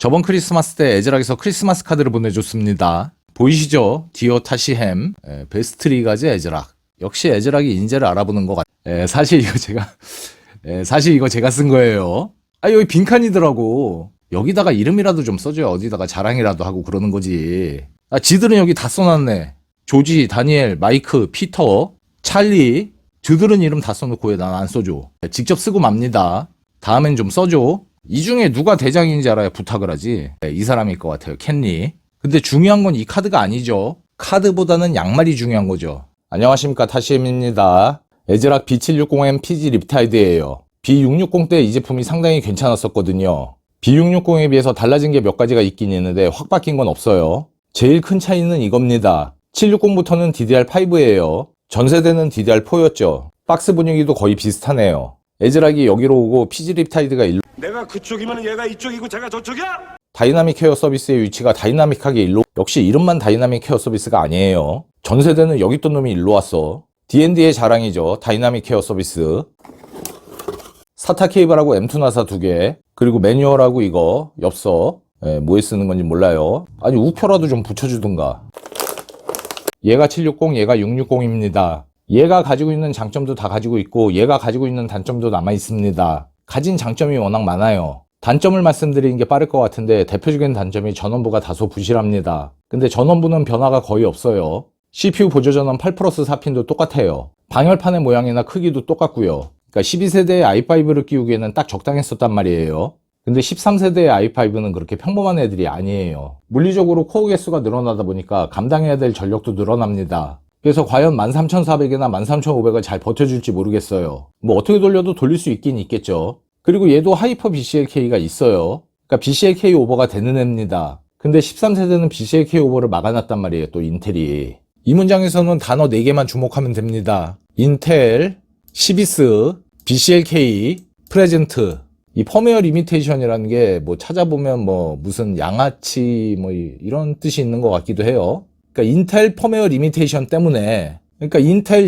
저번 크리스마스 때 에즈락에서 크리스마스 카드를 보내줬습니다. 보이시죠? 디어 타시햄, 베스트리가즈 에즈락. 역시 에즈락이 인재를 알아보는 것 같아요. 사실 이거 제가 쓴 거예요. 여기 빈칸이더라고. 여기다가 이름이라도 좀 써줘야 어디다가 자랑이라도 하고 그러는 거지. 지들은 여기 다 써놨네. 조지, 다니엘, 마이크, 피터, 찰리. 저들은 이름 다 써놓고 왜 난 안 써줘? 직접 쓰고 맙니다. 다음엔 좀 써줘. 이 중에 누가 대장인지 알아야 부탁을 하지. 이 사람일 것 같아요. 켄리. 근데 중요한 건 이 카드가 아니죠. 카드보다는 양말이 중요한 거죠. 안녕하십니까, 타시엠입니다. 에즈락 B760M PG 립타이드예요. B660 때 이 제품이 상당히 괜찮았었거든요. B660에 비해서 달라진 게 몇 가지가 있긴 있는데 확 바뀐 건 없어요. 제일 큰 차이는 이겁니다. 760부터는 DDR5예요. 전세대는 DDR4였죠. 박스 분위기도 거의 비슷하네요. 에즈락이 여기로 오고 PG 립타이드가 일로, 내가 그쪽이면 얘가 이쪽이고 제가 저쪽이야? 다이나믹 케어 서비스의 위치가 다이나믹하게 일로, 역시 이름만 다이나믹 케어 서비스가 아니에요. 전세대는 여기 있던 놈이 일로 왔어. D&D의 자랑이죠. 다이나믹 케어 서비스. 사타 케이블하고 M2 나사 2개, 그리고 매뉴얼하고 이거 엽서. 뭐에 쓰는 건지 몰라요. 아니 우표라도 좀 붙여주든가. 얘가 760, 얘가 660입니다. 얘가 가지고 있는 장점도 다 가지고 있고 얘가 가지고 있는 단점도 남아 있습니다. 가진 장점이 워낙 많아요. 단점을 말씀드리는 게 빠를 것 같은데 대표적인 단점이 전원부가 다소 부실합니다. 근데 전원부는 변화가 거의 없어요. CPU 보조 전원 8 플러스 4핀도 똑같아요. 방열판의 모양이나 크기도 똑같고요. 그러니까 12세대의 i5를 끼우기에는 딱 적당했었단 말이에요. 근데 13세대의 i5는 그렇게 평범한 애들이 아니에요. 물리적으로 코어 개수가 늘어나다 보니까 감당해야 될 전력도 늘어납니다. 그래서 과연 13400이나 13500을 잘 버텨줄지 모르겠어요. 뭐 어떻게 돌려도 돌릴 수 있긴 있겠죠. 그리고 얘도 하이퍼 BCLK가 있어요. 그러니까 BCLK 오버가 되는 애입니다. 근데 13세대는 BCLK 오버를 막아놨단 말이에요. 또 인텔이. 이 문장에서는 단어 4개만 주목하면 됩니다. 인텔, 시비스, BCLK, 프레젠트. 이 펌웨어 리미테이션이라는 게 뭐 찾아보면 뭐 무슨 양아치 뭐 이런 뜻이 있는 것 같기도 해요. 그러니까 인텔 펌웨어 리미테이션 때문에, 그러니까 인텔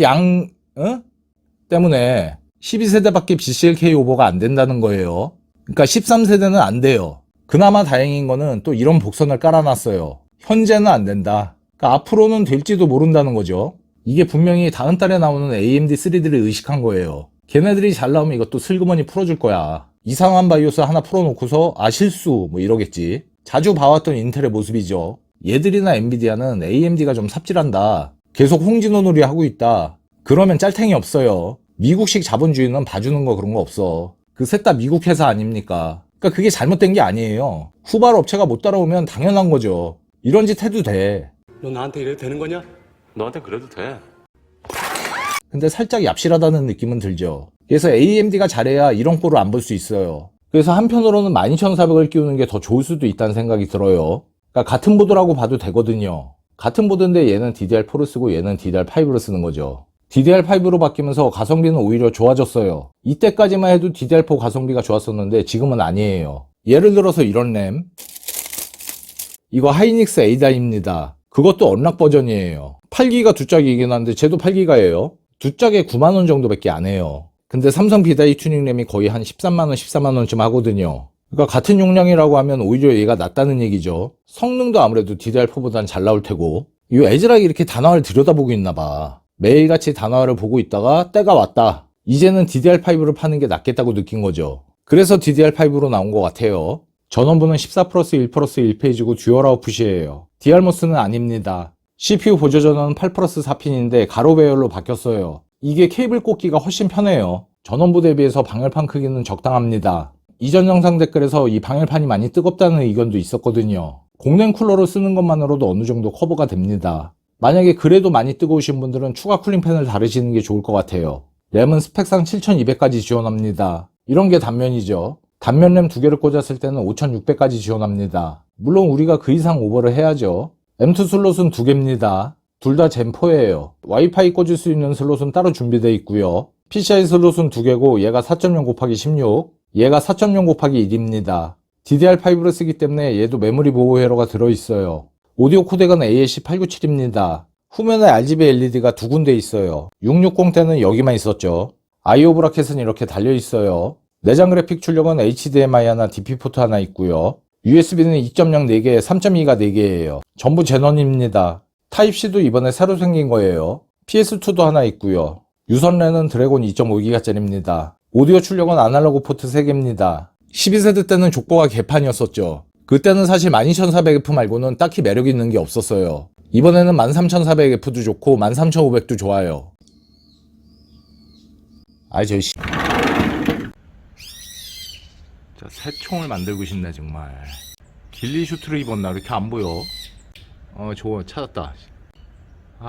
때문에 12세대밖에 BCLK 오버가 안 된다는 거예요. 그러니까 13세대는 안 돼요. 그나마 다행인 거는 또 이런 복선을 깔아놨어요. 현재는 안 된다. 그러니까 앞으로는 될지도 모른다는 거죠. 이게 분명히 다음 달에 나오는 AMD 3D를 의식한 거예요. 걔네들이 잘 나오면 이것도 슬그머니 풀어줄 거야. 이상한 바이오스 하나 풀어놓고서 실수 뭐 이러겠지. 자주 봐왔던 인텔의 모습이죠. 얘들이나 엔비디아는 AMD가 좀 삽질한다. 계속 홍진호 놀이 하고 있다. 그러면 짤탱이 없어요. 미국식 자본주의는 봐주는 거 그런 거 없어. 그 셋 다 미국 회사 아닙니까? 그러니까 그게 잘못된 게 아니에요. 후발 업체가 못 따라오면 당연한 거죠. 이런 짓 해도 돼. 너 나한테 이래도 되는 거냐? 너한테 그래도 돼. 근데 살짝 얍실하다는 느낌은 들죠. 그래서 AMD가 잘해야 이런 꼴을 안 볼 수 있어요. 그래서 한편으로는 12400을 끼우는 게 더 좋을 수도 있다는 생각이 들어요. 그러니까 같은 보드라고 봐도 되거든요. 같은 보드인데 얘는 DDR4를 쓰고 얘는 DDR5를 쓰는 거죠. DDR5로 바뀌면서 가성비는 오히려 좋아졌어요. 이때까지만 해도 DDR4 가성비가 좋았었는데 지금은 아니에요. 예를 들어서 이런 램. 이거 하이닉스 A다입니다. 그것도 언락 버전이에요. 8기가 두 짝이긴 한데 쟤도 8기가예요. 두 짝에 9만원 정도밖에 안 해요. 근데 삼성 비다이 튜닝 램이 거의 한 13만원, 14만원쯤 하거든요. 그러니까 같은 용량이라고 하면 오히려 얘가 낫다는 얘기죠. 성능도 아무래도 DDR4보단 잘 나올 테고. 이 에즈락이 이렇게 단화를 들여다보고 있나봐. 매일같이 단화를 보고 있다가 때가 왔다. 이제는 DDR5를 파는 게 낫겠다고 느낀 거죠. 그래서 DDR5로 나온 것 같아요. 전원부는 14 플러스 1 플러스 1페이지고 듀얼 아웃풋이에요. DR모스는 아닙니다. CPU 보조 전원은 8 플러스 4핀인데 가로 배열로 바뀌었어요. 이게 케이블 꽂기가 훨씬 편해요. 전원부 대비해서 방열판 크기는 적당합니다. 이전 영상 댓글에서 이 방열판이 많이 뜨겁다는 의견도 있었거든요. 공랭 쿨러로 쓰는 것만으로도 어느 정도 커버가 됩니다. 만약에 그래도 많이 뜨거우신 분들은 추가 쿨링팬을 다르시는 게 좋을 것 같아요. 램은 스펙상 7200까지 지원합니다. 이런 게 단면이죠. 단면 램 2개를 꽂았을 때는 5600까지 지원합니다. 물론 우리가 그 이상 오버를 해야죠. M2 슬롯은 2개입니다. 둘 다 젠4예요. 와이파이 꽂을 수 있는 슬롯은 따로 준비되어 있고요. PCI 슬롯은 2개고 얘가 4.0 곱하기 16, 얘가 4.0 곱하기 1입니다. DDR5를 쓰기 때문에 얘도 메모리 보호 회로가 들어있어요. 오디오 코덱은 AAC897입니다. 후면에 RGB LED가 두 군데 있어요. 660 때는 여기만 있었죠. IO 브라켓은 이렇게 달려있어요. 내장 그래픽 출력은 HDMI 하나, DP 포트 하나 있고요. USB는 2.0 4개, 3.2가 4개예요. 전부 제넌입니다. 타입C도 이번에 새로 생긴 거예요. PS2도 하나 있고요. 유선랜은 드래곤 2.5기가짜리입니다. 오디오 출력은 아날로그 포트 3개입니다. 12세대 때는 족보가 개판이었었죠. 그때는 사실 12400F 말고는 딱히 매력 있는 게 없었어요. 이번에는 13400F도 좋고 13500도 좋아요. 새 총을 만들고 싶네 정말. 길리 슈트를 입었나? 이렇게 안 보여. 좋아, 찾았다.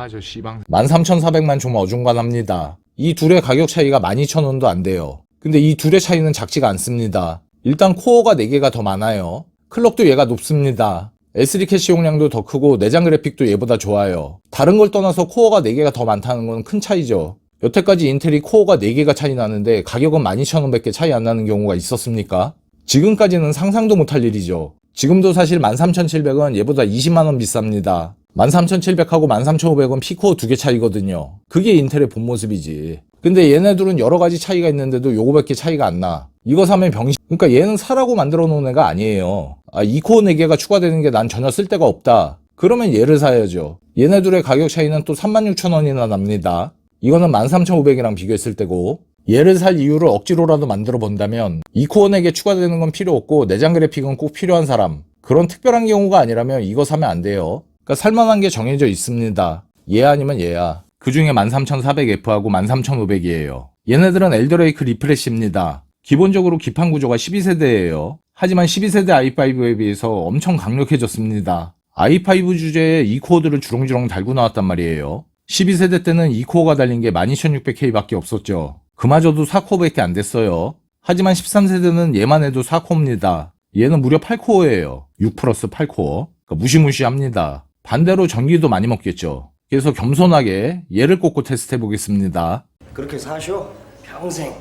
저 씨방 13400만 좀 어중간합니다. 이 둘의 가격 차이가 12000원도 안 돼요. 근데 이 둘의 차이는 작지가 않습니다. 일단 코어가 4개가 더 많아요. 클럭도 얘가 높습니다. SD 캐시 용량도 더 크고 내장 그래픽도 얘보다 좋아요. 다른 걸 떠나서 코어가 4개가 더 많다는 건 큰 차이죠. 여태까지 인텔이 코어가 4개가 차이 나는데 가격은 12000원밖에 차이 안 나는 경우가 있었습니까? 지금까지는 상상도 못할 일이죠. 지금도 사실 13700은 얘보다 20만원 비쌉니다. 13700하고 13500은 P코어 2개 차이거든요. 그게 인텔의 본 모습이지. 근데 얘네들은 여러가지 차이가 있는데도 요거밖에 차이가 안 나. 이거 사면 병신. 그러니까 얘는 사라고 만들어 놓은 애가 아니에요. 2코어 4개가 추가되는 게 난 전혀 쓸데가 없다. 그러면 얘를 사야죠. 얘네들의 가격 차이는 또 36,000원이나 납니다. 이거는 13500이랑 비교했을 때고, 얘를 살 이유를 억지로라도 만들어 본다면 2코어 4개 추가되는 건 필요 없고 내장 그래픽은 꼭 필요한 사람, 그런 특별한 경우가 아니라면 이거 사면 안 돼요. 그러니까 살만한 게 정해져 있습니다. 얘 아니면 얘야. 그 중에 13400F하고 13500이에요. 얘네들은 엘더레이크 리프레시입니다. 기본적으로 기판 구조가 12세대예요. 하지만 12세대 i5에 비해서 엄청 강력해졌습니다. i5 주제에 2코어들을 주렁주렁 달고 나왔단 말이에요. 12세대 때는 2코어가 달린 게 12600K 밖에 없었죠. 그마저도 4코어밖에 안 됐어요. 하지만 13세대는 얘만 해도 4코어입니다. 얘는 무려 8코어예요. 6 플러스 8코어. 그러니까 무시무시합니다. 반대로 전기도 많이 먹겠죠. 그래서 겸손하게 얘를 꽂고 테스트 해보겠습니다. 그렇게 사셔. 평생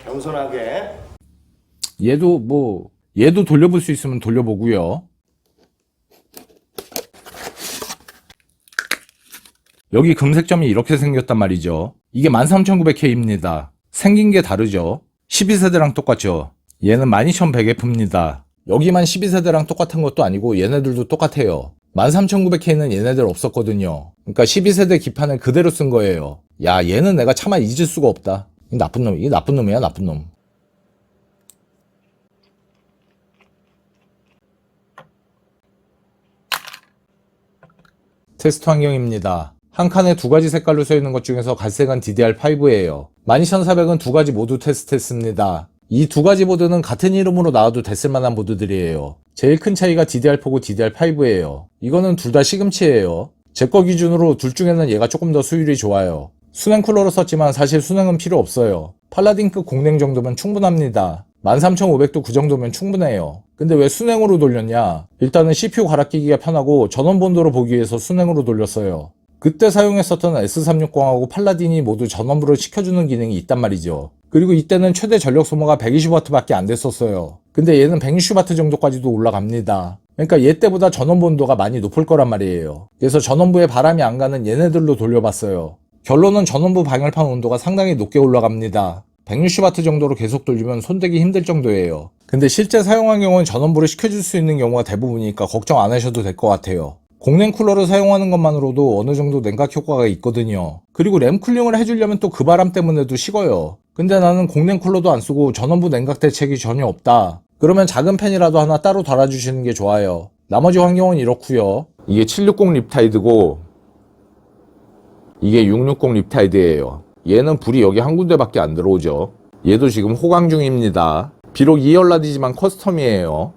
겸손하게. 얘도 돌려볼 수 있으면 돌려보고요. 여기 금색점이 이렇게 생겼단 말이죠. 이게 13900K입니다. 생긴 게 다르죠. 12세대랑 똑같죠. 얘는 12100F입니다. 여기만 12세대랑 똑같은 것도 아니고 얘네들도 똑같아요. 13900K는 얘네들 없었거든요. 그러니까 12세대 기판을 그대로 쓴 거예요. 야, 얘는 내가 차마 잊을 수가 없다. 이 나쁜 놈, 이게 나쁜 놈이야, 나쁜 놈. 테스트 환경입니다. 한 칸에 2가지 색깔로 써있는 것 중에서 갈색은 DDR5예요. 12400은 2가지 모두 테스트했습니다. 이 2가지 보드는 같은 이름으로 나와도 됐을만한 보드들이에요. 제일 큰 차이가 DDR4고 DDR5예요. 이거는 둘 다 시금치예요. 제 거 기준으로 둘 중에는 얘가 조금 더 수율이 좋아요. 순행 쿨러로 썼지만 사실 순행은 필요 없어요. 팔라딘급 공냉 정도면 충분합니다. 13500도 그 정도면 충분해요. 근데 왜 순행으로 돌렸냐? 일단은 CPU 갈아 끼기가 편하고 전원 본도로 보기 위해서 순행으로 돌렸어요. 그때 사용했었던 S360하고 팔라딘이 모두 전원부를 시켜주는 기능이 있단 말이죠. 그리고 이때는 최대 전력 소모가 120W 밖에 안 됐었어요. 근데 얘는 160W 정도까지도 올라갑니다. 그러니까 얘 때보다 전원 본도가 많이 높을 거란 말이에요. 그래서 전원부에 바람이 안 가는 얘네들로 돌려봤어요. 결론은 전원부 방열판 온도가 상당히 높게 올라갑니다. 160W 정도로 계속 돌리면 손대기 힘들 정도예요. 근데 실제 사용한 경우는 전원부를 시켜줄 수 있는 경우가 대부분이니까 걱정 안 하셔도 될 것 같아요. 공냉 쿨러를 사용하는 것만으로도 어느 정도 냉각 효과가 있거든요. 그리고 램 쿨링을 해주려면 또 그 바람 때문에도 식어요. 근데 나는 공냉 쿨러도 안 쓰고 전원부 냉각 대책이 전혀 없다. 그러면 작은 팬이라도 하나 따로 달아주시는 게 좋아요. 나머지 환경은 이렇고요. 이게 760 립타이드고 이게 660 립타이드예요. 얘는 불이 여기 한 군데밖에 안 들어오죠. 얘도 지금 호강 중입니다. 비록 2열라디지만 커스텀이에요.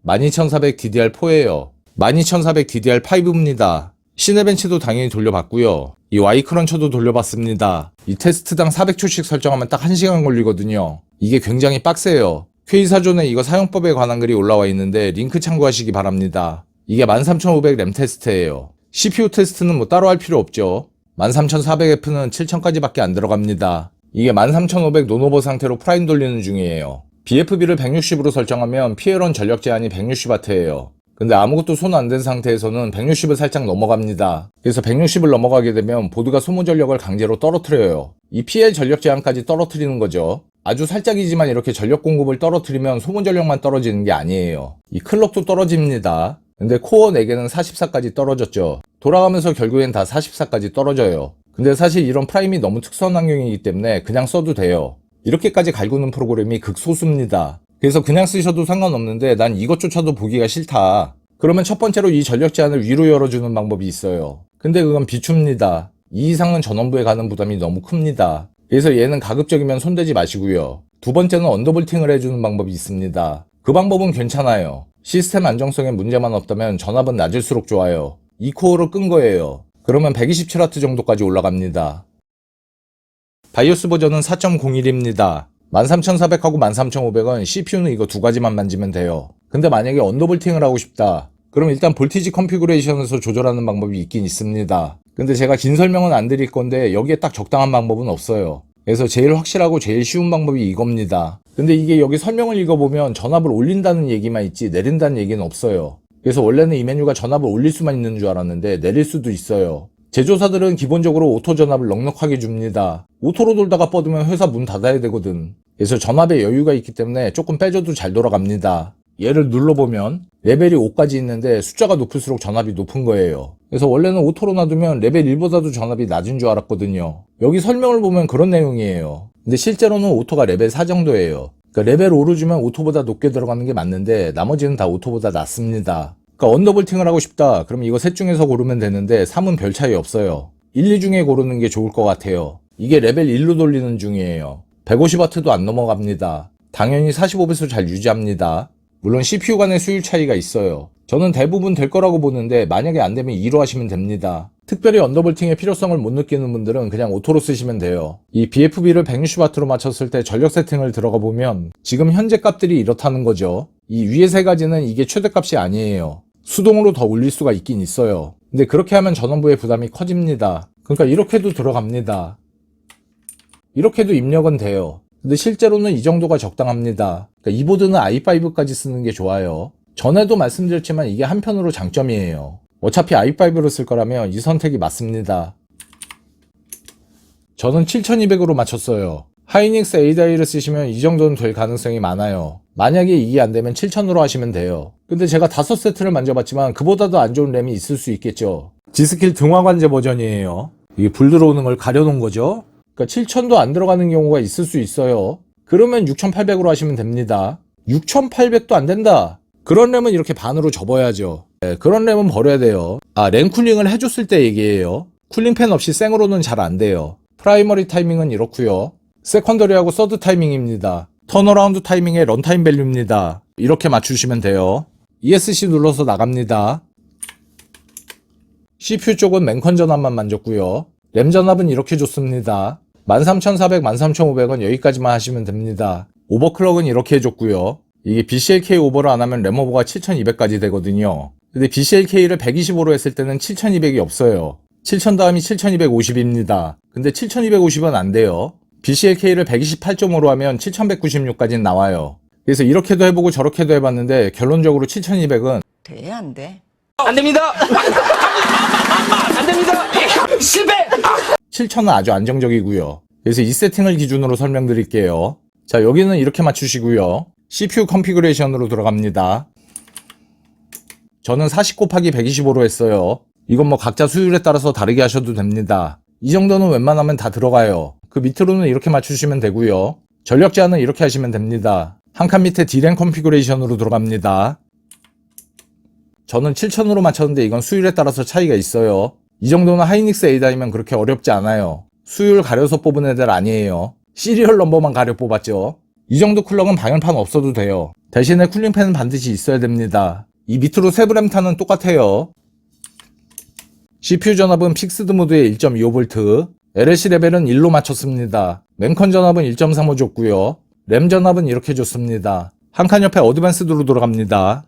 12400 DDR4예요. 12400 DDR5입니다. 시네벤치도 당연히 돌려봤고요. 이 Y크런처도 돌려봤습니다. 이 테스트당 400초씩 설정하면 딱 1시간 걸리거든요. 이게 굉장히 빡세요. K사전에 이거 사용법에 관한 글이 올라와 있는데 링크 참고하시기 바랍니다. 이게 13500 램 테스트예요. CPU 테스트는 뭐 따로 할 필요 없죠. 13400F는 7000까지밖에 안 들어갑니다. 이게 13500 논오버 상태로 프라임 돌리는 중이에요. BFB를 160으로 설정하면 PL원 전력 제한이 160W예요. 근데 아무것도 손 안 댄 상태에서는 160을 살짝 넘어갑니다. 그래서 160을 넘어가게 되면 보드가 소모 전력을 강제로 떨어뜨려요. 이 PL 전력 제한까지 떨어뜨리는 거죠. 아주 살짝이지만 이렇게 전력 공급을 떨어뜨리면 소모 전력만 떨어지는 게 아니에요. 이 클럭도 떨어집니다. 근데 코어 4개는 44까지 떨어졌죠. 돌아가면서 결국엔 다 44까지 떨어져요. 근데 사실 이런 프라임이 너무 특수한 환경이기 때문에 그냥 써도 돼요. 이렇게까지 갈구는 프로그램이 극소수입니다. 그래서 그냥 쓰셔도 상관없는데 난 이것조차도 보기가 싫다. 그러면 첫 번째로 이 전력 제한을 위로 열어주는 방법이 있어요. 근데 그건 비춥니다. 이 이상은 전원부에 가는 부담이 너무 큽니다. 그래서 얘는 가급적이면 손대지 마시고요. 두 번째는 언더볼팅을 해주는 방법이 있습니다. 그 방법은 괜찮아요. 시스템 안정성에 문제만 없다면 전압은 낮을수록 좋아요. 이 코어를 끈 거예요. 그러면 127W 정도까지 올라갑니다. 바이오스 버전은 4.01입니다. 13400하고 13500은 CPU는 이거 두 가지만 만지면 돼요. 근데 만약에 언더볼팅을 하고 싶다. 그럼 일단 볼티지 컨피그레이션에서 조절하는 방법이 있긴 있습니다. 근데 제가 긴 설명은 안 드릴 건데 여기에 딱 적당한 방법은 없어요. 그래서 제일 확실하고 제일 쉬운 방법이 이겁니다. 근데 이게 여기 설명을 읽어보면 전압을 올린다는 얘기만 있지 내린다는 얘기는 없어요. 그래서 원래는 이 메뉴가 전압을 올릴 수만 있는 줄 알았는데 내릴 수도 있어요. 제조사들은 기본적으로 오토 전압을 넉넉하게 줍니다. 오토로 돌다가 뻗으면 회사 문 닫아야 되거든. 그래서 전압에 여유가 있기 때문에 조금 빼줘도 잘 돌아갑니다. 얘를 눌러보면 레벨이 5까지 있는데 숫자가 높을수록 전압이 높은 거예요. 그래서 원래는 오토로 놔두면 레벨 1보다도 전압이 낮은 줄 알았거든요. 여기 설명을 보면 그런 내용이에요. 근데 실제로는 오토가 레벨 4 정도예요. 그러니까 레벨 5를 주면 오토보다 높게 들어가는 게 맞는데 나머지는 다 오토보다 낮습니다. 그러니까 언더볼팅을 하고 싶다. 그럼 이거 셋 중에서 고르면 되는데 3은 별 차이 없어요. 1, 2 중에 고르는 게 좋을 것 같아요. 이게 레벨 1로 돌리는 중이에요. 150W도 안 넘어갑니다. 당연히 45배수 잘 유지합니다. 물론 CPU 간의 수율 차이가 있어요. 저는 대부분 될 거라고 보는데 만약에 안 되면 2로 하시면 됩니다. 특별히 언더볼팅의 필요성을 못 느끼는 분들은 그냥 오토로 쓰시면 돼요. 이 BFB를 160W로 맞췄을 때 전력 세팅을 들어가 보면 지금 현재 값들이 이렇다는 거죠. 이 위에 세 가지는 이게 최대값이 아니에요. 수동으로 더 올릴 수가 있긴 있어요. 근데 그렇게 하면 전원부의 부담이 커집니다. 그러니까 이렇게도 들어갑니다. 이렇게도 입력은 돼요. 근데 실제로는 이 정도가 적당합니다. 그러니까 이 보드는 i5까지 쓰는 게 좋아요. 전에도 말씀드렸지만 이게 한편으로 장점이에요. 어차피 i5로 쓸 거라면 이 선택이 맞습니다. 저는 7200으로 맞췄어요. 하이닉스 A다이를 쓰시면 이 정도는 될 가능성이 많아요. 만약에 이게 안 되면 7000으로 하시면 돼요. 근데 제가 5세트를 만져봤지만 그보다도 안 좋은 램이 있을 수 있겠죠. G스킬 등화관제 버전이에요. 이게 불 들어오는 걸 가려놓은 거죠. 그러니까 7000도 안 들어가는 경우가 있을 수 있어요. 그러면 6800으로 하시면 됩니다. 6800도 안 된다. 그런 램은 이렇게 반으로 접어야죠. 네, 그런 램은 버려야 돼요. 램 쿨링을 해줬을 때 얘기예요. 쿨링팬 없이 생으로는 잘 안 돼요. 프라이머리 타이밍은 이렇고요. 세컨더리하고 서드 타이밍입니다. 턴어라운드 타이밍의 런타임 밸류입니다. 이렇게 맞추시면 돼요. ESC 눌러서 나갑니다. CPU 쪽은 맨컨 전압만 만졌고요. 램 전압은 이렇게 줬습니다. 13400, 13500은 여기까지만 하시면 됩니다. 오버클럭은 이렇게 해줬고요. 이게 BCLK 오버를 안 하면 램 오버가 7200까지 되거든요. 근데 BCLK를 125로 했을 때는 7200이 없어요. 7000 다음이 7250입니다. 근데 7250은 안 돼요. BCLK를 128.5로 하면 7196까지 나와요. 그래서 이렇게도 해보고 저렇게도 해봤는데 결론적으로 7200은 돼, 안 돼? 안 됩니다. 안 됩니다. 실패. 7000은 아주 안정적이고요. 그래서 이 세팅을 기준으로 설명드릴게요. 자, 여기는 이렇게 맞추시고요. CPU 컨피그레이션으로 들어갑니다. 저는 40 곱하기 125로 했어요. 이건 뭐 각자 수율에 따라서 다르게 하셔도 됩니다. 이 정도는 웬만하면 다 들어가요. 그 밑으로는 이렇게 맞추시면 되고요. 전력 제한은 이렇게 하시면 됩니다. 한 칸 밑에 D램 컨피그레이션으로 들어갑니다. 저는 7000으로 맞췄는데 이건 수율에 따라서 차이가 있어요. 이 정도는 하이닉스 A다이면 그렇게 어렵지 않아요. 수율 가려서 뽑은 애들 아니에요. 시리얼 넘버만 가려 뽑았죠. 이 정도 쿨러는 방열판 없어도 돼요. 대신에 쿨링팬은 반드시 있어야 됩니다. 이 밑으로 세브램탄은 똑같아요. CPU 전압은 픽스드 모드에 1.25V, LLC 레벨은 1로 맞췄습니다. 맨컨 전압은 1.35 줬고요. 램 전압은 이렇게 줬습니다. 한 칸 옆에 어드밴스드로 돌아갑니다.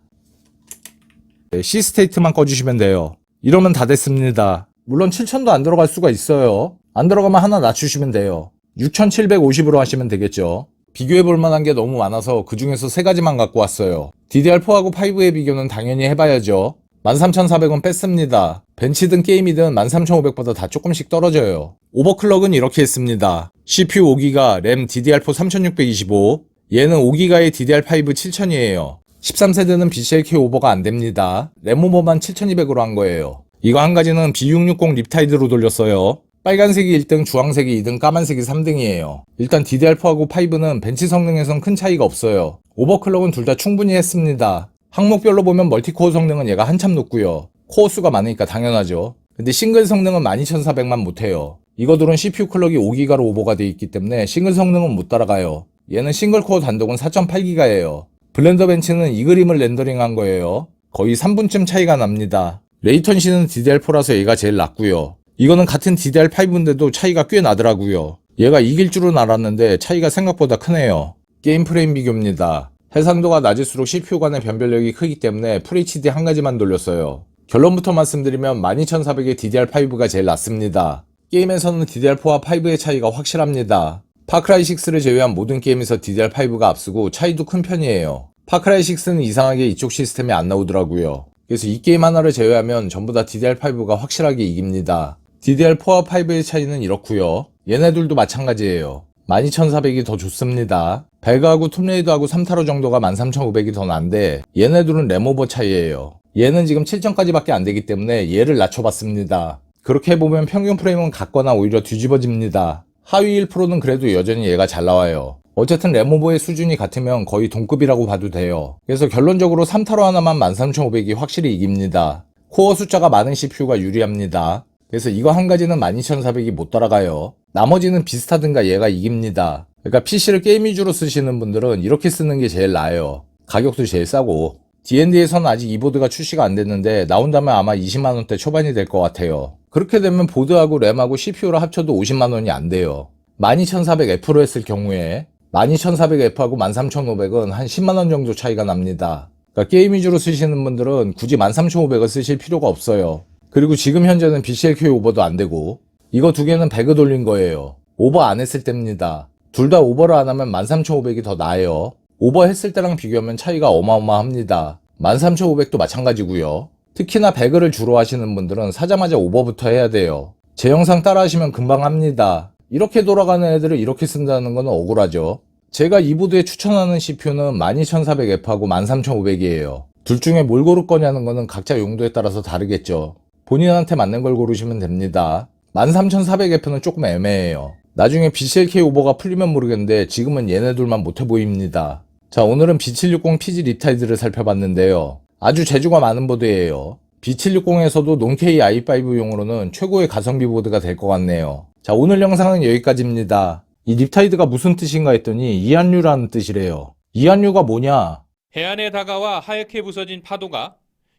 C 스테이트만 꺼주시면 돼요. 이러면 다 됐습니다. 물론 7000도 안 들어갈 수가 있어요. 안 들어가면 하나 낮추시면 돼요. 6750으로 하시면 되겠죠. 비교해볼 만한 게 너무 많아서 그 중에서 세 가지만 갖고 왔어요. DDR4하고 5의 비교는 당연히 해봐야죠. 13,400원 뺐습니다. 벤치든 게임이든 13,500보다 다 조금씩 떨어져요. 오버클럭은 이렇게 했습니다. CPU 5기가, 램 DDR4 3625, 얘는 5기가의 DDR5 7000이에요. 13세대는 BCLK 오버가 안됩니다. 램 오버만 7200으로 한 거예요. 이거 한 가지는 B660 립타이드로 돌렸어요. 빨간색이 1등, 주황색이 2등, 까만색이 3등이에요. 일단 DDR4하고 5는 벤치 성능에선 큰 차이가 없어요. 오버클럭은 둘 다 충분히 했습니다. 항목별로 보면 멀티코어 성능은 얘가 한참 높고요. 코어 수가 많으니까 당연하죠. 근데 싱글 성능은 12400만 못해요. 이거들은 CPU 클럭이 5기가로 오버가 되어 있기 때문에 싱글 성능은 못 따라가요. 얘는 싱글 코어 단독은 4.8기가예요. 블렌더 벤치는 이 그림을 렌더링한 거예요. 거의 3분쯤 차이가 납니다. 레이턴시는 DDR4라서 얘가 제일 낮고요. 이거는 같은 DDR5인데도 차이가 꽤 나더라고요. 얘가 이길 줄은 알았는데 차이가 생각보다 크네요. 게임 프레임 비교입니다. 해상도가 낮을수록 CPU 간의 변별력이 크기 때문에 FHD 한 가지만 돌렸어요. 결론부터 말씀드리면 12400의 DDR5가 제일 낫습니다. 게임에서는 DDR4와 5의 차이가 확실합니다. 파크라이 6를 제외한 모든 게임에서 DDR5가 앞서고 차이도 큰 편이에요. 파크라이 6는 이상하게 이쪽 시스템이 안 나오더라고요. 그래서 이 게임 하나를 제외하면 전부 다 DDR5가 확실하게 이깁니다. DDR4와 5의 차이는 이렇고요. 얘네들도 마찬가지예요. 12400이 더 좋습니다. 배그하고 툼레이더하고 3타로 정도가 13500이 더 난데 얘네들은 램오버 차이예요. 얘는 지금 7점까지밖에 안 되기 때문에 얘를 낮춰봤습니다. 그렇게 해보면 평균 프레임은 같거나 오히려 뒤집어집니다. 하위 1%는 그래도 여전히 얘가 잘 나와요. 어쨌든 램오버의 수준이 같으면 거의 동급이라고 봐도 돼요. 그래서 결론적으로 3타로 하나만 13500이 확실히 이깁니다. 코어 숫자가 많은 CPU가 유리합니다. 그래서 이거 한 가지는 12400이 못 따라가요. 나머지는 비슷하든가 얘가 이깁니다. 그러니까 PC를 게임 위주로 쓰시는 분들은 이렇게 쓰는 게 제일 나아요. 가격도 제일 싸고. D&D에서는 아직 이 보드가 출시가 안 됐는데 나온다면 아마 20만원대 초반이 될 것 같아요. 그렇게 되면 보드하고 램하고 CPU를 합쳐도 50만원이 안 돼요. 12400F로 했을 경우에 12400F하고 13500은 한 10만원 정도 차이가 납니다. 그러니까 게임 위주로 쓰시는 분들은 굳이 13500을 쓰실 필요가 없어요. 그리고 지금 현재는 BCLK 오버도 안 되고 이거 두 개는 배그 돌린 거예요. 오버 안 했을 때입니다. 둘 다 오버를 안 하면 13500이 더 나아요. 오버 했을 때랑 비교하면 차이가 어마어마합니다. 13500도 마찬가지고요. 특히나 배그를 주로 하시는 분들은 사자마자 오버부터 해야 돼요. 제 영상 따라 하시면 금방 합니다. 이렇게 돌아가는 애들을 이렇게 쓴다는 건 억울하죠. 제가 이 보드에 추천하는 CPU는 12400F하고 13500이에요. 둘 중에 뭘 고를 거냐는 거는 각자 용도에 따라서 다르겠죠. 본인한테 맞는 걸 고르시면 됩니다. 13400F는 조금 애매해요. 나중에 BCLK 오버가 풀리면 모르겠는데 지금은 얘네 둘만 못해 보입니다. 자, 오늘은 B760 PG 립타이드를 살펴봤는데요. 아주 재주가 많은 보드예요. B760에서도 논K i5용으로는 최고의 가성비 보드가 될 것 같네요. 자, 오늘 영상은 여기까지입니다. 이 립타이드가 무슨 뜻인가 했더니 이한류라는 뜻이래요. 이한류가 뭐냐? 해안에 다가와 하얗게 부서진 파도가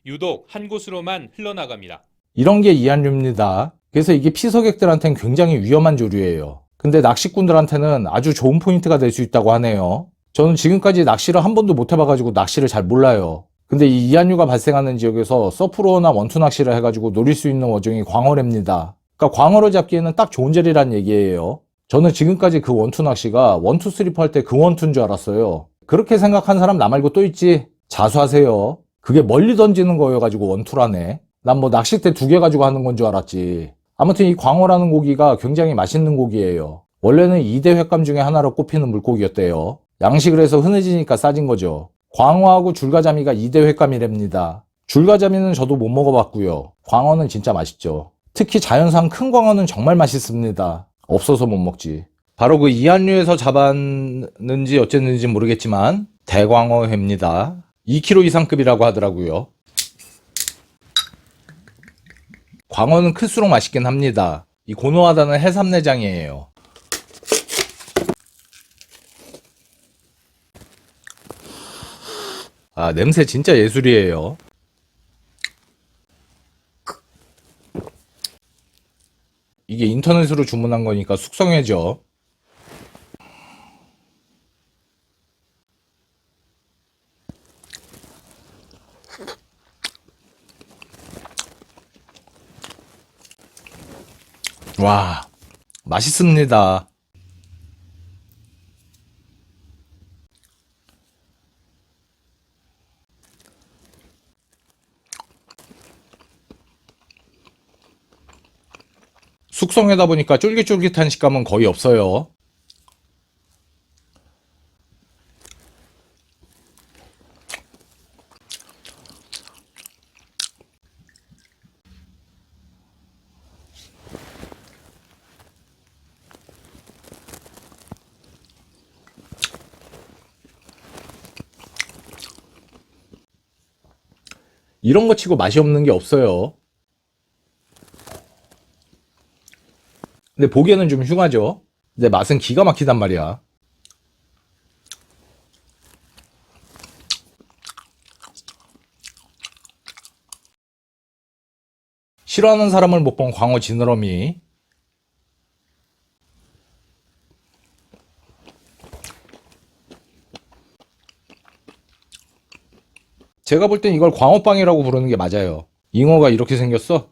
유독 한 곳으로만 흘러나갑니다. 이런 게 이한류입니다. 그래서 이게 피서객들한테는 굉장히 위험한 조류예요. 근데 낚시꾼들한테는 아주 좋은 포인트가 될 수 있다고 하네요. 저는 지금까지 낚시를 한 번도 못 해봐가지고 낚시를 잘 몰라요. 근데 이 이한류가 발생하는 지역에서 서프로어나 원투 낚시를 해가지고 노릴 수 있는 어종이 광어랩니다. 그러니까 광어를 잡기에는 딱 좋은 재리란 얘기예요. 저는 지금까지 그 원투 낚시가 원투 스리퍼 할 때 그 원투인 줄 알았어요. 그렇게 생각한 사람 나 말고 또 있지? 자수하세요. 그게 멀리 던지는 거여가지고 원투라네. 난 뭐 낚싯대 2개 가지고 하는 건 줄 알았지. 아무튼 이 광어라는 고기가 굉장히 맛있는 고기예요. 원래는 2대 횟감 중에 하나로 꼽히는 물고기였대요. 양식을 해서 흔해지니까 싸진 거죠. 광어하고 줄가자미가 2대 횟감이랍니다. 줄가자미는 저도 못 먹어봤고요. 광어는 진짜 맛있죠. 특히 자연산 큰 광어는 정말 맛있습니다. 없어서 못 먹지. 바로 그 이한류에서 잡았는지 어쨌는지 모르겠지만 대광어회입니다. 2kg 이상급이라고 하더라고요. 광어는 클수록 맛있긴 합니다. 이 고노하다는 해삼내장이에요. 아, 냄새 진짜 예술이에요. 이게 인터넷으로 주문한 거니까 숙성해죠. 와, 맛있습니다. 숙성하다 보니까 쫄깃쫄깃한 식감은 거의 없어요. 이런 거 치고 맛이 없는 게 없어요. 근데 보기에는 좀 흉하죠. 근데 맛은 기가 막히단 말이야. 싫어하는 사람을 못 본 광어 지느러미. 제가 볼 땐 이걸 광어빵이라고 부르는 게 맞아요. 잉어가 이렇게 생겼어?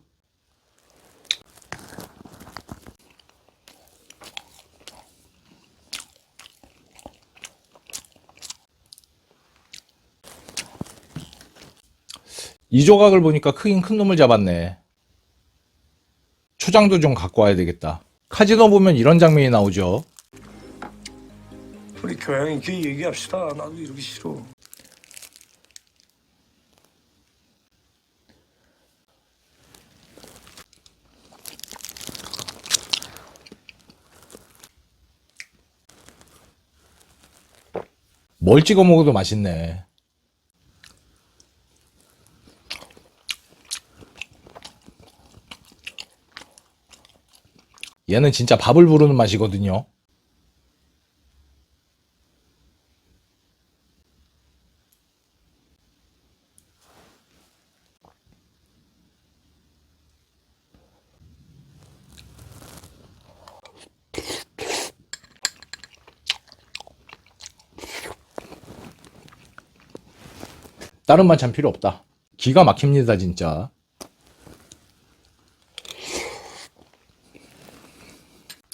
이 조각을 보니까 크긴 큰 놈을 잡았네. 초장도 좀 갖고 와야 되겠다. 카지노 보면 이런 장면이 나오죠. 우리 교양 있게 얘기합시다. 나도 이러기 싫어. 뭘 찍어 먹어도 맛있네. 얘는 진짜 밥을 부르는 맛이거든요. 다른 반찬 필요 없다. 기가 막힙니다, 진짜.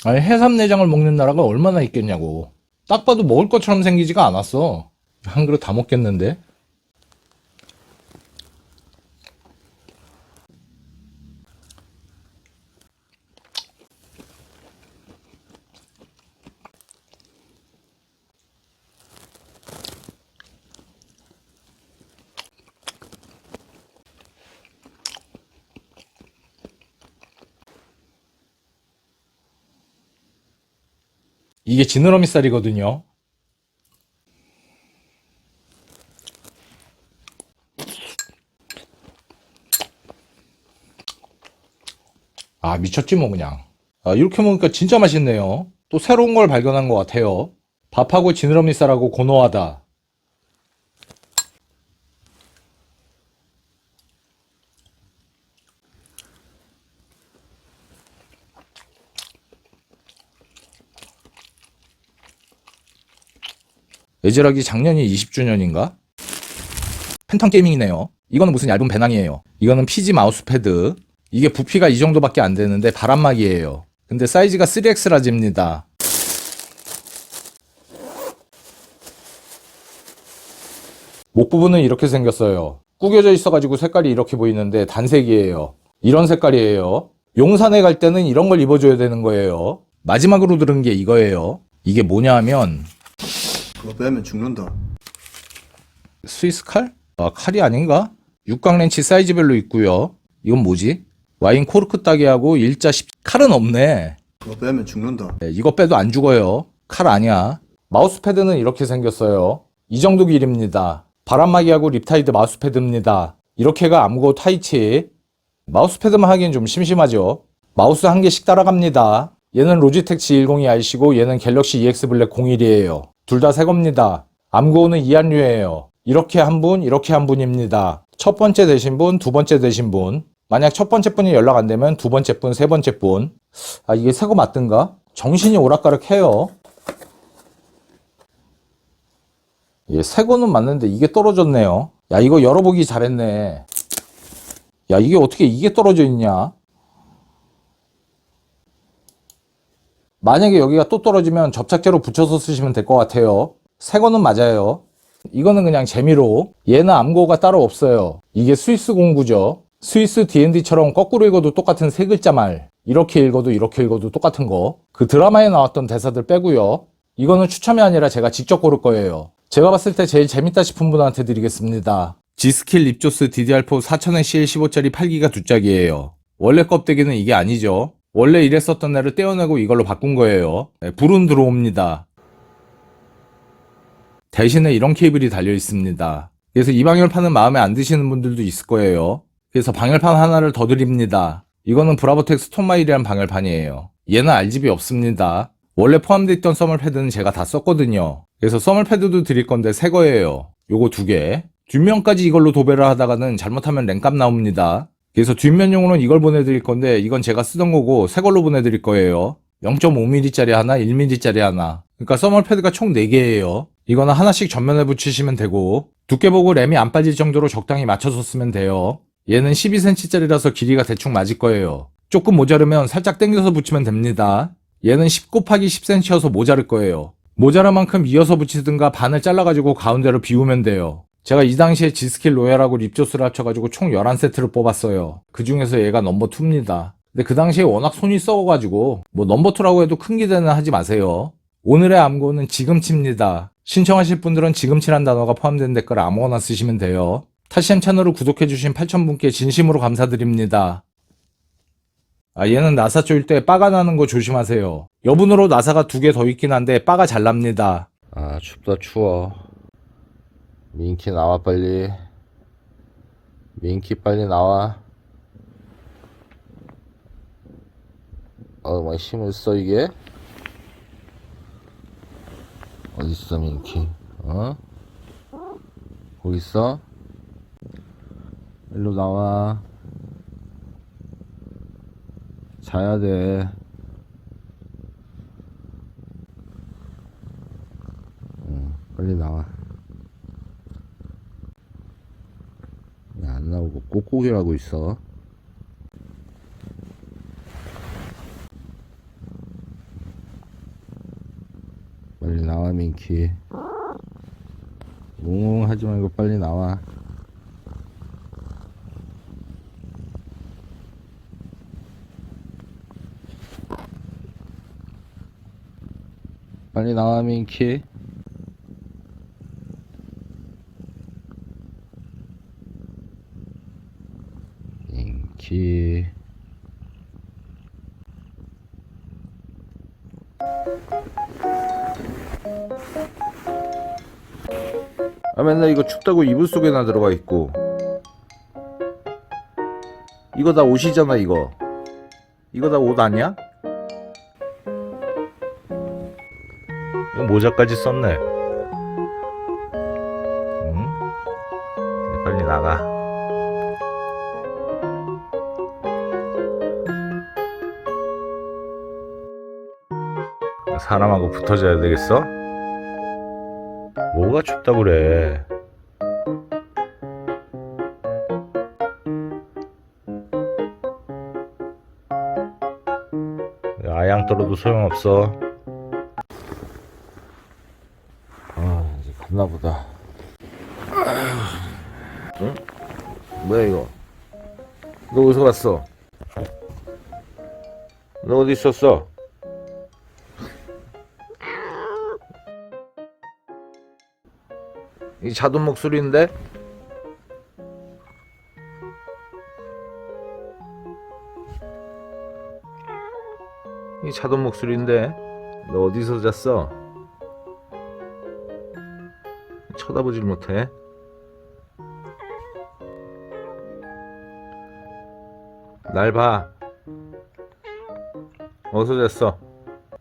아니, 해삼 내장을 먹는 나라가 얼마나 있겠냐고. 딱 봐도 먹을 것처럼 생기지가 않았어. 한 그릇 다 먹겠는데? 이게 지느러미 쌀이거든요. 아, 미쳤지 뭐 그냥. 아, 이렇게 먹으니까 진짜 맛있네요. 또 새로운 걸 발견한 것 같아요. 밥하고 지느러미 쌀하고 고노하다. 에즈락이 작년이 20주년인가? 팬텀 게이밍이네요. 이거는 무슨 얇은 배낭이에요. 이거는 PG 마우스패드. 이게 부피가 이 정도밖에 안 되는데 바람막이에요. 근데 사이즈가 3X 라지입니다. 목 부분은 이렇게 생겼어요. 구겨져 있어가지고 색깔이 이렇게 보이는데 단색이에요. 이런 색깔이에요. 용산에 갈 때는 이런 걸 입어줘야 되는 거예요. 마지막으로 들은 게 이거예요. 이게 뭐냐 하면 그거 빼면 죽는다. 스위스 칼? 아, 칼이 아닌가? 육각 렌치 사이즈별로 있고요. 이건 뭐지? 와인 코르크 따기하고 일자 10. 칼은 없네. 그거 빼면 죽는다. 네, 이거 빼도 안 죽어요. 칼 아니야. 마우스 패드는 이렇게 생겼어요. 이 정도 길입니다. 바람막이하고 립타이드 마우스 패드입니다. 이렇게가 암고 타이치. 마우스 패드만 하기엔 좀 심심하죠. 마우스 한 개씩 따라갑니다. 얘는 로지텍 G102R시고 얘는 갤럭시 EX 블랙 01이에요. 둘 다 새 겁니다. 암고는 이한류예요. 이렇게 한 분, 이렇게 한 분입니다. 첫 번째 되신 분, 두 번째 되신 분. 만약 첫 번째 분이 연락 안 되면 두 번째 분, 세 번째 분. 아, 이게 새 거 맞든가? 정신이 오락가락해요. 예, 새 거는 맞는데 이게 떨어졌네요. 야, 이거 열어보기 잘했네. 야, 이게 어떻게 이게 떨어져 있냐? 만약에 여기가 또 떨어지면 접착제로 붙여서 쓰시면 될 것 같아요. 새 거는 맞아요. 이거는 그냥 재미로. 얘는 암고가 따로 없어요. 이게 스위스 공구죠. 스위스 D&D처럼 거꾸로 읽어도 똑같은 세 글자 말, 이렇게 읽어도 똑같은 거, 그 드라마에 나왔던 대사들 빼고요. 이거는 추첨이 아니라 제가 직접 고를 거예요. 제가 봤을 때 제일 재밌다 싶은 분한테 드리겠습니다. G스킬 립조스 DDR4 4000CL15짜리 8기가 두 짝이에요. 원래 껍데기는 이게 아니죠. 원래 이랬었던 애를 떼어내고 이걸로 바꾼 거예요. 네, 불은 들어옵니다. 대신에 이런 케이블이 달려 있습니다. 그래서 이 방열판은 마음에 안 드시는 분들도 있을 거예요. 그래서 방열판 하나를 더 드립니다. 이거는 브라보텍 스톤마일이라는 방열판이에요. 얘는 RGB 없습니다. 원래 포함되어 있던 써멀 패드는 제가 다 썼거든요. 그래서 써멀 패드도 드릴 건데 새 거예요. 요거 2개. 뒷면까지 이걸로 도배를 하다가는 잘못하면 랜값 나옵니다. 그래서 뒷면용으로는 이걸 보내드릴 건데 이건 제가 쓰던 거고 새 걸로 보내드릴 거예요. 0.5mm짜리 하나, 1mm짜리 하나. 그러니까 써멀 패드가 총 4개예요. 이거는 하나씩 전면에 붙이시면 되고 두께 보고 램이 안 빠질 정도로 적당히 맞춰서 쓰면 돼요. 얘는 12cm짜리라서 길이가 대충 맞을 거예요. 조금 모자르면 살짝 당겨서 붙이면 됩니다. 얘는 10 곱하기 10cm여서 모자랄 거예요. 모자란 만큼 이어서 붙이든가 반을 잘라가지고 가운데로 비우면 돼요. 제가 이 당시에 G스킬 로얄하고 립조스를 합쳐가지고 총 11세트를 뽑았어요. 그 중에서 얘가 넘버 2입니다. 근데 그 당시에 워낙 손이 썩어가지고 뭐 넘버 2라고 해도 큰 기대는 하지 마세요. 오늘의 암고는 지금치입니다. 신청하실 분들은 지금치란 단어가 포함된 댓글 아무거나 쓰시면 돼요. 타시엠 채널을 구독해주신 8,000분께 진심으로 감사드립니다. 얘는 나사 조일 때 빠가 나는 거 조심하세요. 여분으로 나사가 2개 더 있긴 한데 빠가 잘 납니다. 춥다 추워. 민키 나와 빨리. 민키 빨리 나와. 막 힘을 써 이게. 어딨어 민키? 거기 있어? 일로 나와. 자야 돼. 빨리 나와. 안 나오고 꼭꼭이라고 있어. 빨리 나와 민키. 웅웅 하지 말고 빨리 나와. 빨리 나와 민키. 민키. 맨날 이거 춥다고 이불 속에나 들어가 있고. 이거 다 옷이잖아 이거. 이거 다 옷 아니야? 이거 모자까지 썼네. 응? 빨리 나가. 사람하고 붙어져야 되겠어? 뭐가 춥다고 그래. 아양 떨어도 소용없어. 이제 갔나보다. 응? 뭐야 이거? 너 어디서 왔어? 너 어디 있었어? 이 자돈 목소리인데? 이 자돈 목소리인데? 너 어디서 잤어? 쳐다보질 못해. 날 봐. 어디서 잤어?